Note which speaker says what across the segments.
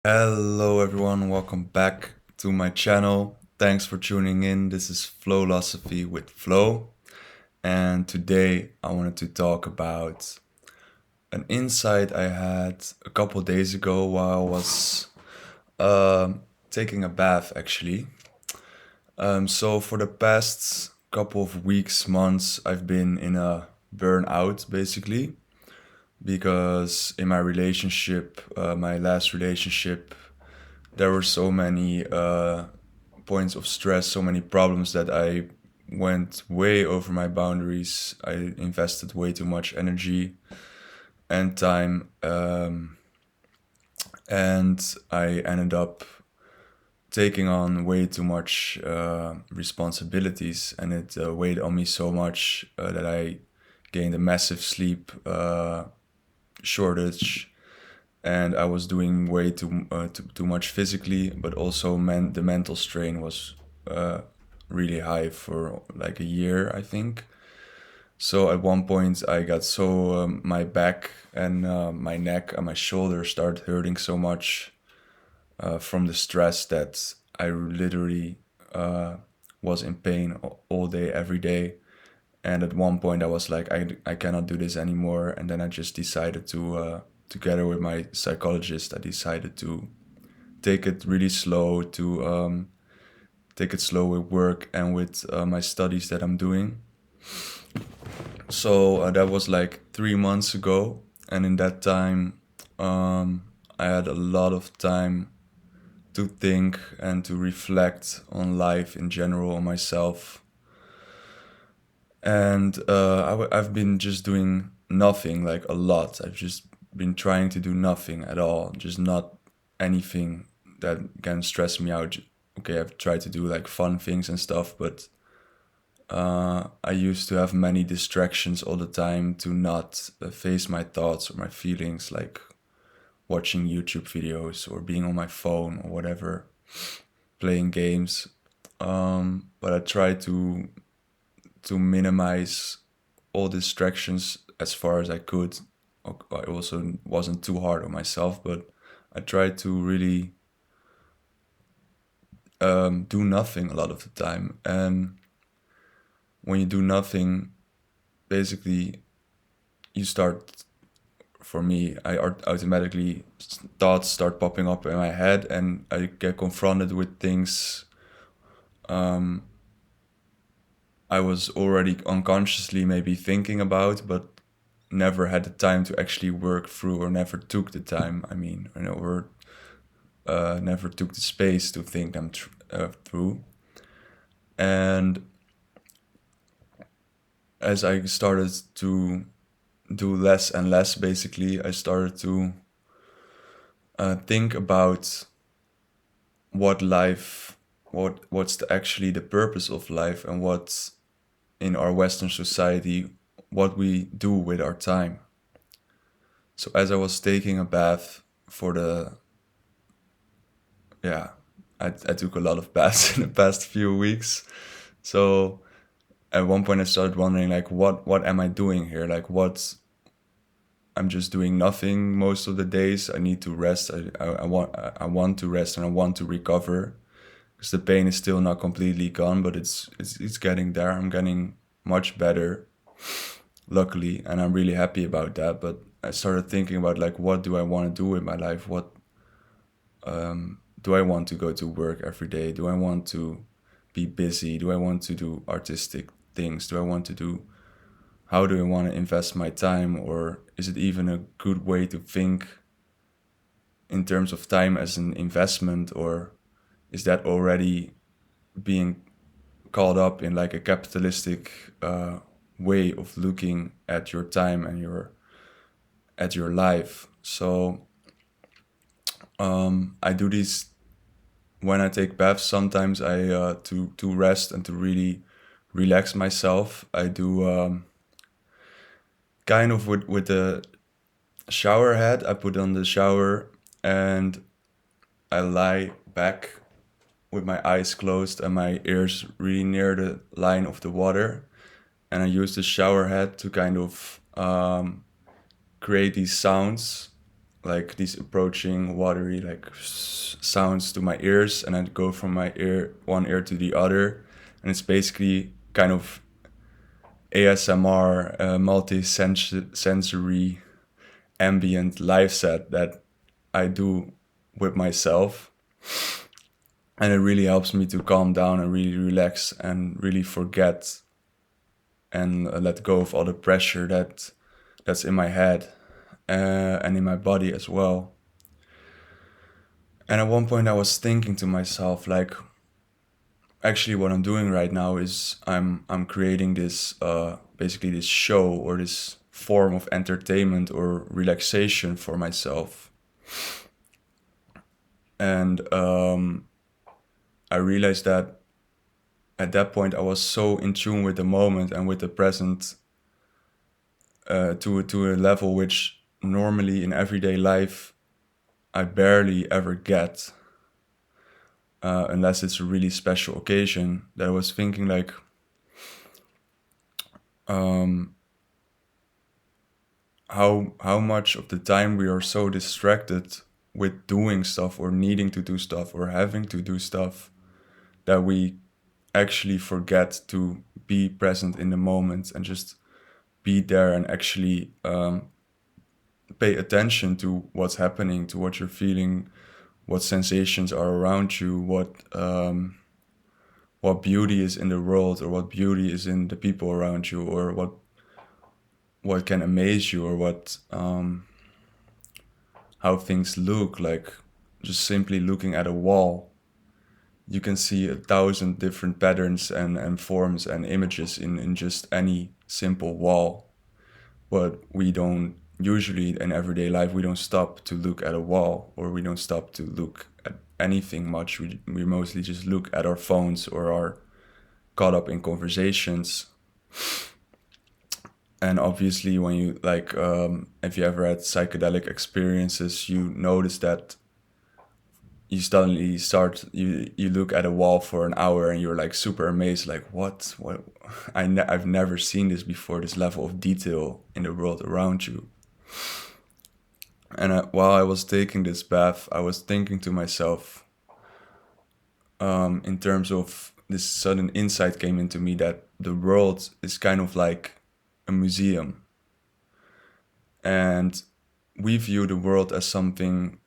Speaker 1: Hello everyone, welcome back to my channel. Thanks for tuning in. This is Flowlosophy with Flo, and today I wanted to talk about an insight I had a couple days ago while I was taking a bath actually. So for the past couple of weeks, months, I've been in a burnout basically because in my relationship, my last relationship, there were so many points of stress, so many problems that I went way over my boundaries. I invested way too much energy and time, and I ended up taking on way too much responsibilities, and it weighed on me so much that I gained a massive sleep shortage, and I was doing way too much physically, but also the mental strain was really high for like a year, I think. So at one point, I got so my back and my neck and my shoulder started hurting so much from the stress that I literally was in pain all day, every day. And at one point, I was like, I cannot do this anymore. And then I just decided to, together with my psychologist, I decided to take it really slow, to take it slow with work and with my studies that I'm doing. So that was like 3 months ago. And in that time, I had a lot of time to think and to reflect on life in general, on myself. And I've been just doing nothing, like a lot. I've just been trying to do nothing at all, just not anything that can stress me out. Okay, I've tried to do like fun things and stuff, but I used to have many distractions all the time to not face my thoughts or my feelings, like watching YouTube videos or being on my phone or whatever, playing games. But I try to minimize all distractions as far as I could. I also wasn't too hard on myself, but I tried to really do nothing a lot of the time. And when you do nothing, basically, you start. For me, I automatically thoughts start popping up in my head, and I get confronted with things I was already unconsciously maybe thinking about, but never had the time to actually work through, or never took the time. I mean, or never took the space to think them through. And as I started to do less and less, basically, I started to think about what life, what's actually the purpose of life, and what in our Western society, what we do with our time. So as I was taking a bath for the, yeah, I took a lot of baths in the past few weeks. So at one point I started wondering like, what am I doing here? Like I'm just doing nothing most of the days. I need to rest. I want to rest, and I want to recover because the pain is still not completely gone, but it's getting there. I'm getting much better, luckily, and I'm really happy about that. But I started thinking about like, what do I want to do with my life? What do I want to go to work every day? Do I want to be busy? Do I want to do artistic things? Do I want to do, how do I want to invest my time? Or is it even a good way to think in terms of time as an investment? Or is that already being caught up in like a capitalistic way of looking at your time and at your life? So I do these when I take baths. Sometimes I to rest and to really relax myself. I do kind of with the shower head. I put on the shower and I lie back with my eyes closed and my ears really near the line of the water. And I use the shower head to kind of create these sounds like these approaching watery like sounds to my ears, and then go from my ear, one ear to the other, and it's basically kind of ASMR, multi-sensory ambient live set that I do with myself, and it really helps me to calm down and really relax and really forget and let go of all the pressure that's in my head and in my body as well. And at one point I was thinking to myself, like, actually what I'm doing right now is I'm creating this basically this show or this form of entertainment or relaxation for myself. And I realized that at that point I was so in tune with the moment and with the present, to a level which normally in everyday life I barely ever get, unless it's a really special occasion. That I was thinking like, how much of the time we are so distracted with doing stuff or needing to do stuff or having to do stuff that we actually forget to be present in the moment and just be there and actually pay attention to what's happening, to what you're feeling, what sensations are around you, what beauty is in the world, or what beauty is in the people around you, or what can amaze you, or what how things look like. Just simply looking at a wall, you can see 1,000 different patterns and forms and images in just any simple wall. But we don't usually in everyday life, we don't stop to look at a wall, or we don't stop to look at anything much. We mostly just look at our phones or are caught up in conversations. And obviously when you like if you ever had psychedelic experiences, you notice that you suddenly start you look at a wall for an hour and you're like super amazed, like what I've never seen this before, this level of detail in the world around you. And while I was taking this bath, I was thinking to myself, in terms of this sudden insight came into me that the world is kind of like a museum, and we view the world as something.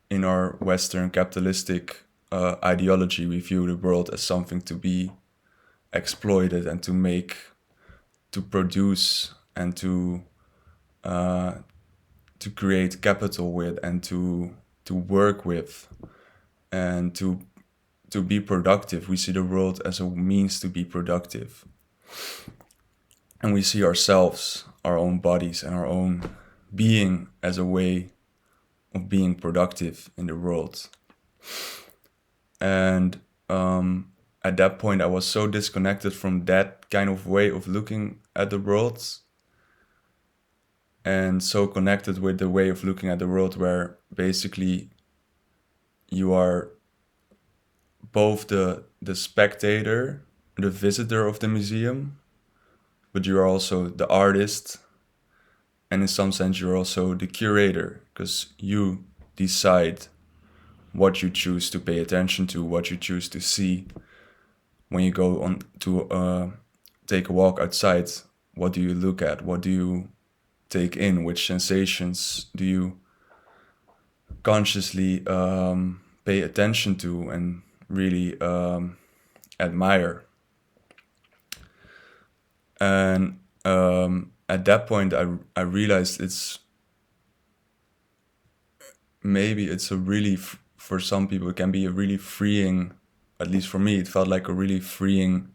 Speaker 1: In our Western capitalistic ideology, we view the world as something to be exploited and to produce, and to create capital with, and to work with, and to be productive. We see the world as a means to be productive, and we see ourselves, our own bodies, and our own being as a way of being productive in the world. And at that point I was so disconnected from that kind of way of looking at the world, and so connected with the way of looking at the world where basically you are both the spectator, the visitor of the museum, but you are also the artist, and in some sense you're also the curator, because you decide what you choose to pay attention to, what you choose to see. When you go on to take a walk outside, what do you look at? What do you take in? Which sensations do you consciously pay attention to and really admire? And at that point, I realized it's a really, for some people, it can be a really freeing, at least for me, it felt like a really freeing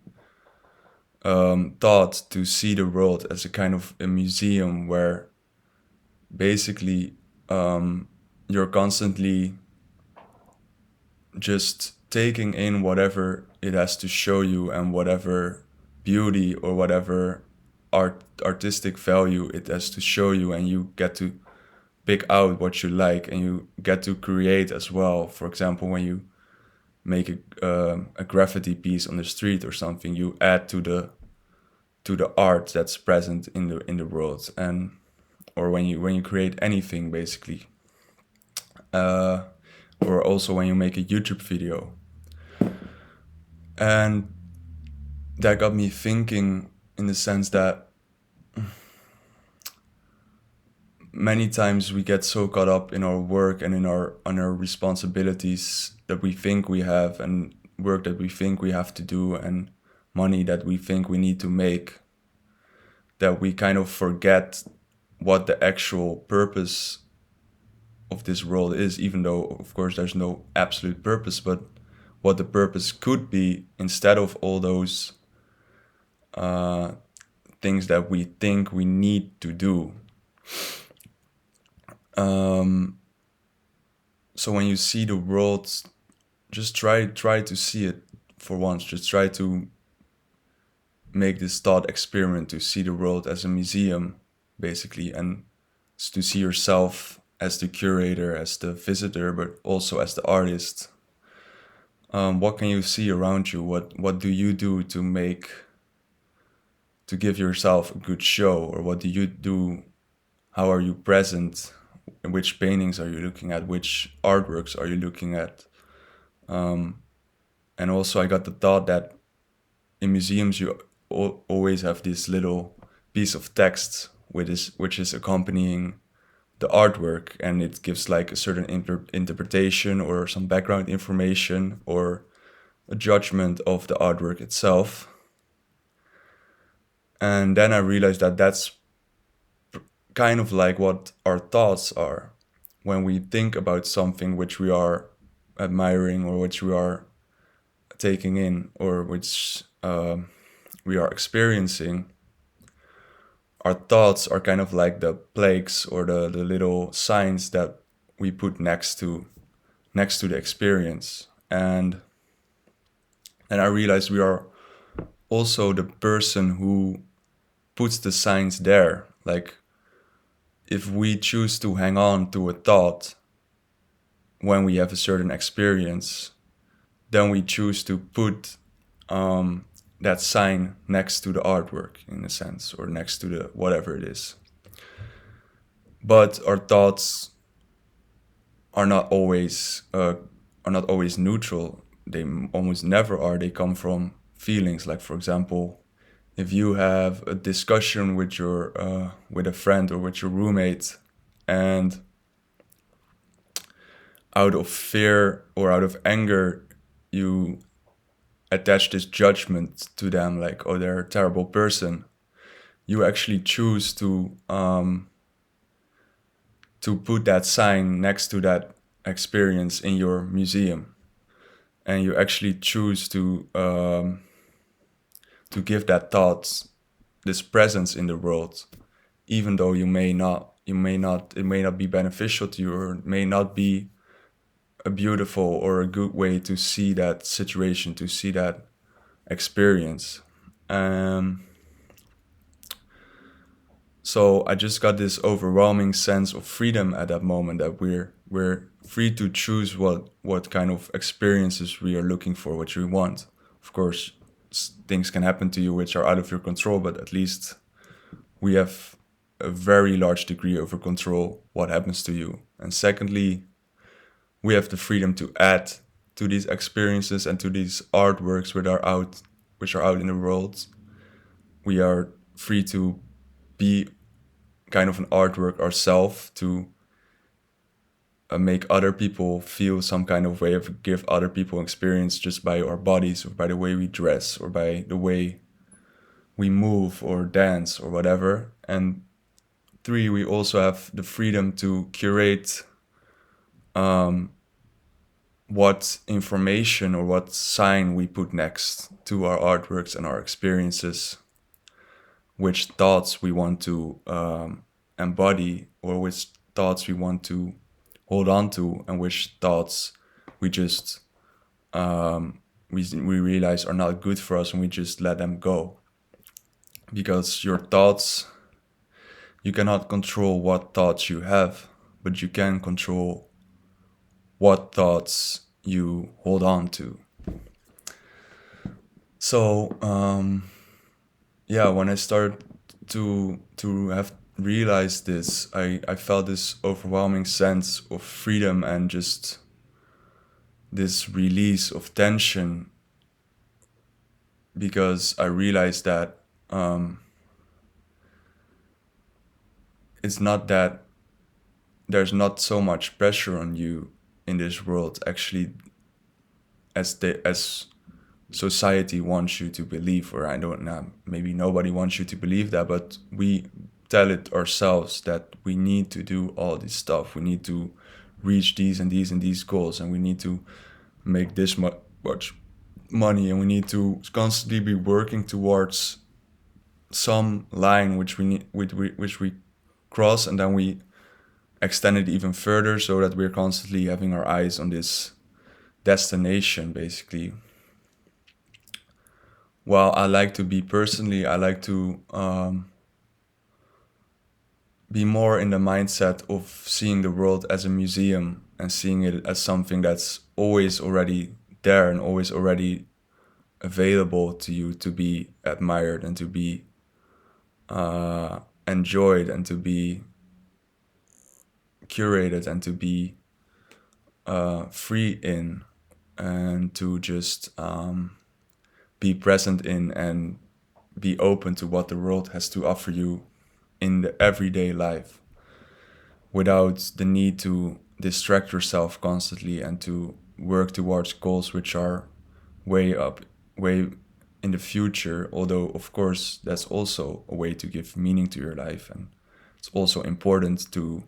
Speaker 1: thought to see the world as a kind of a museum where basically you're constantly just taking in whatever it has to show you, and whatever beauty or whatever artistic value it has to show you, and you get to pick out what you like, and you get to create as well. For example, when you make a graffiti piece on the street or something, you add to the art that's present in the world. And or when you create anything basically, uh, or also when you make a YouTube video. And that got me thinking, in the sense that many times we get so caught up in our work and in our responsibilities that we think we have, and work that we think we have to do, and money that we think we need to make, that we kind of forget what the actual purpose of this world is, even though of course there's no absolute purpose, but what the purpose could be, instead of all those things that we think we need to do. So when you see the world, just try to see it for once. Just try to make this thought experiment, to see the world as a museum, basically, and to see yourself as the curator, as the visitor, but also as the artist. What can you see around you? What do you do to give yourself a good show? Or what do you do? How are you present? Which paintings are you looking at? Which artworks are you looking at? And also I got the thought that in museums you always have this little piece of text which is accompanying the artwork, and it gives like a certain interpretation or some background information or a judgment of the artwork itself. And then I realized that that's kind of like what our thoughts are when we think about something which we are admiring, or which we are taking in, or which we are experiencing. Our thoughts are kind of like the plaques or the little signs that we put next to the experience. And I realized we are also the person who puts the signs there. Like, if we choose to hang on to a thought when we have a certain experience, then we choose to put that sign next to the artwork, in a sense, or next to the whatever it is. But our thoughts are not always neutral. They almost never are. They come from feelings. Like, for example, if you have a discussion with with a friend or with your roommate, and out of fear or out of anger, you attach this judgment to them, like, oh, they're a terrible person, you actually choose to put that sign next to that experience in your museum, and you actually choose to give that thought this presence in the world, even though it may not be beneficial to you, or it may not be a beautiful or a good way to see that situation, to see that experience. So I just got this overwhelming sense of freedom at that moment, that we're free to choose what kind of experiences we are looking for, what we want. Of course, things can happen to you which are out of your control, but at least we have a very large degree over control what happens to you. And secondly, we have the freedom to add to these experiences and to these artworks which are out in the world. We are free to be kind of an artwork ourselves, to make other people feel some kind of way, of give other people experience just by our bodies, or by the way we dress, or by the way we move or dance or whatever. And 3, we also have the freedom to curate what information or what sign we put next to our artworks and our experiences, which thoughts we want to embody, or which thoughts we want to hold on to, and which thoughts we just we realize are not good for us, and we just let them go. Because your thoughts, you cannot control what thoughts you have, but you can control what thoughts you hold on to. So yeah, when I started to have realized this, I felt this overwhelming sense of freedom and just this release of tension, because I realized that it's not that there's not so much pressure on you in this world, actually, as society wants you to believe, or I don't know, maybe nobody wants you to believe that, but we tell it ourselves that we need to do all this stuff. We need to reach these and these and these goals, and we need to make this much money, and we need to constantly be working towards some line which we need, which we cross, and then we extend it even further, so that we're constantly having our eyes on this destination, basically. Well, I like to be personally, I like to be more in the mindset of seeing the world as a museum and seeing it as something that's always already there and always already available to you to be admired and to be enjoyed and to be curated and to be free in, and to just be present in and be open to what the world has to offer you in the everyday life, without the need to distract yourself constantly and to work towards goals which are way in the future. Although, of course, that's also a way to give meaning to your life, and it's also important to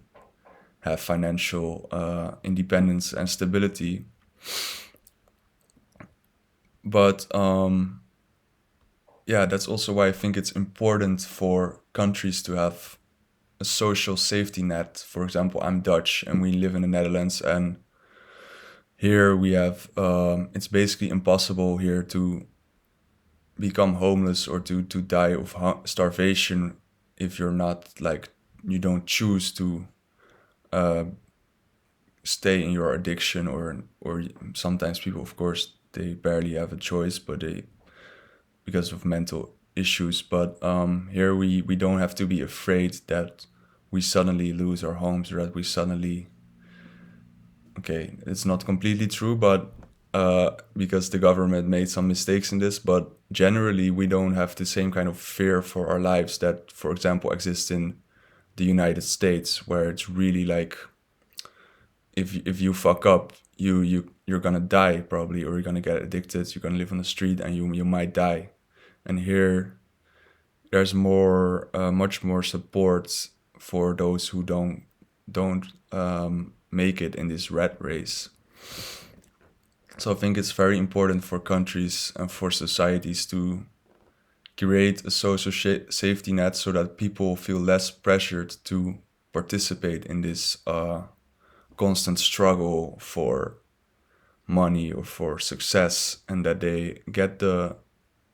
Speaker 1: have financial independence and stability. But yeah, that's also why I think it's important for countries to have a social safety net. For example, I'm Dutch and we live in the Netherlands, and here we have it's basically impossible here to become homeless or to die of starvation if you're not, like, you don't choose to stay in your addiction, or sometimes people, of course, they barely have a choice, but they, because of mental issues. But here we don't have to be afraid that we suddenly lose our homes, or that we suddenly, okay, it's not completely true, but because the government made some mistakes in this, but generally we don't have the same kind of fear for our lives that, for example, exists in the United States, where it's really like, if you fuck up, you're gonna die probably, or you're gonna get addicted, you're gonna live on the street, and you might die. And here there's more much more support for those who don't make it in this rat race. So I think it's very important for countries and for societies to create a social safety net, so that people feel less pressured to participate in this constant struggle for money or for success, and that they get the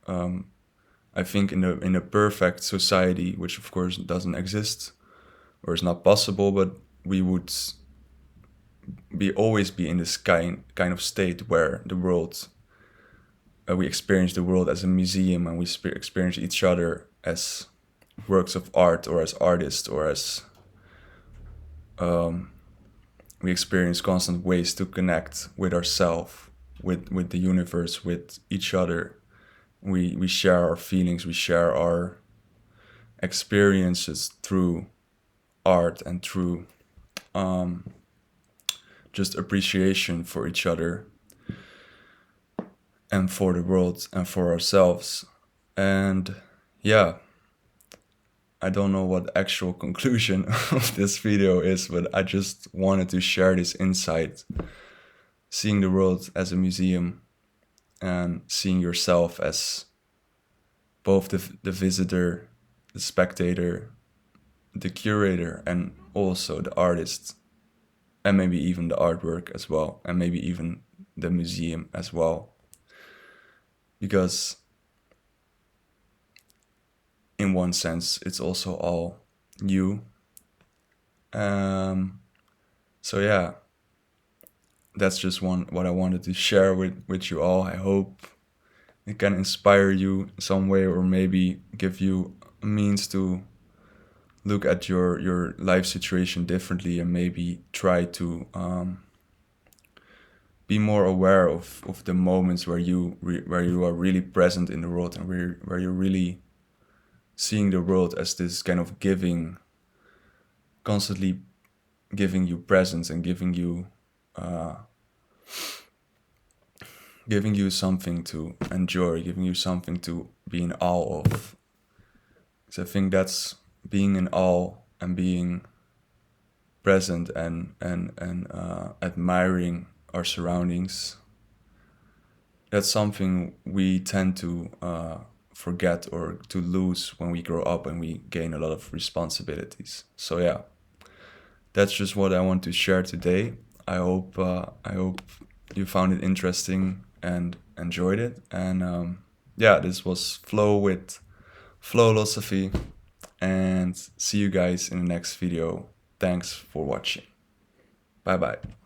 Speaker 1: I think in a perfect society, which of course doesn't exist or is not possible, but we would always be in this kind of state where the world, we experience the world as a museum, and we experience each other as works of art, or as artists, or as we experience constant ways to connect with ourselves, with the universe, with each other. We share our feelings, we share our experiences through art and through just appreciation for each other and for the world and for ourselves. And yeah, I don't know what the actual conclusion of this video is, but I just wanted to share this insight, seeing the world as a museum and seeing yourself as both the visitor, the spectator, the curator, and also the artist, and maybe even the artwork as well, and maybe even the museum as well. Because in one sense, it's also all you. So yeah, that's just what I wanted to share with you all. I hope it can inspire you in some way, or maybe give you a means to look at your life situation differently, and maybe try to be more aware of the moments where where you are really present in the world, and where you're really seeing the world as this kind of constantly giving you presence, and giving you something to enjoy, giving you something to be in awe of. So I think that's being in awe and being present and admiring our surroundings. That's something we tend to forget or to lose when we grow up and we gain a lot of responsibilities. So yeah, that's just what I want to share today. I hope you found it interesting and enjoyed it. And yeah, this was Flow with Flowlosophy, and see you guys in the next video. Thanks for watching. Bye bye.